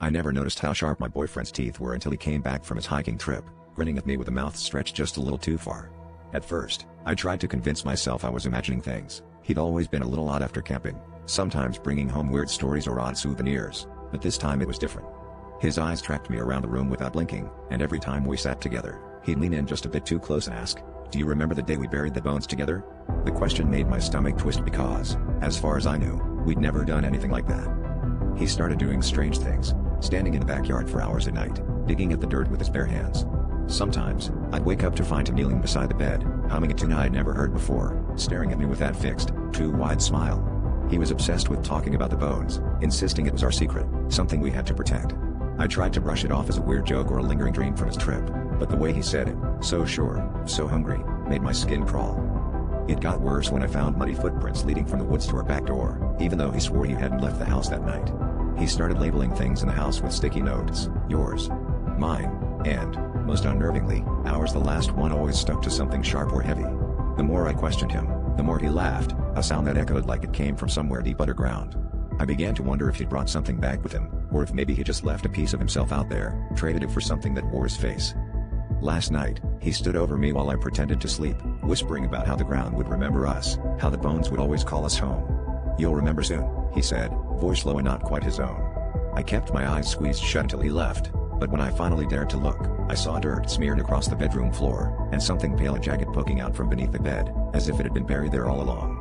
I never noticed how sharp my boyfriend's teeth were until he came back from his hiking trip, grinning at me with a mouth stretched just a little too far. At first, I tried to convince myself I was imagining things. He'd always been a little odd after camping, sometimes bringing home weird stories or odd souvenirs, but this time it was different. His eyes tracked me around the room without blinking, and every time we sat together, he'd lean in just a bit too close and ask, "Do you remember the day we buried the bones together?" The question made my stomach twist because, as far as I knew, we'd never done anything like that. He started doing strange things, standing in the backyard for hours at night, digging at the dirt with his bare hands. Sometimes, I'd wake up to find him kneeling beside the bed, humming a tune I'd never heard before, staring at me with that fixed, too wide smile. He was obsessed with talking about the bones, insisting it was our secret, something we had to protect. I tried to brush it off as a weird joke or a lingering dream from his trip, but the way he said it, so sure, so hungry, made my skin crawl. It got worse when I found muddy footprints leading from the woods to our back door, even though he swore he hadn't left the house that night. He started labeling things in the house with sticky notes, yours, mine, and, most unnervingly, ours. The last one always stuck to something sharp or heavy. The more I questioned him, the more he laughed, a sound that echoed like it came from somewhere deep underground. I began to wonder if he'd brought something back with him, or if maybe he just left a piece of himself out there, traded it for something that wore his face. Last night, he stood over me while I pretended to sleep, whispering about how the ground would remember us, how the bones would always call us home. "You'll remember soon," he said, voice low and not quite his own. I kept my eyes squeezed shut until he left, but when I finally dared to look, I saw dirt smeared across the bedroom floor, and something pale and jagged poking out from beneath the bed, as if it had been buried there all along.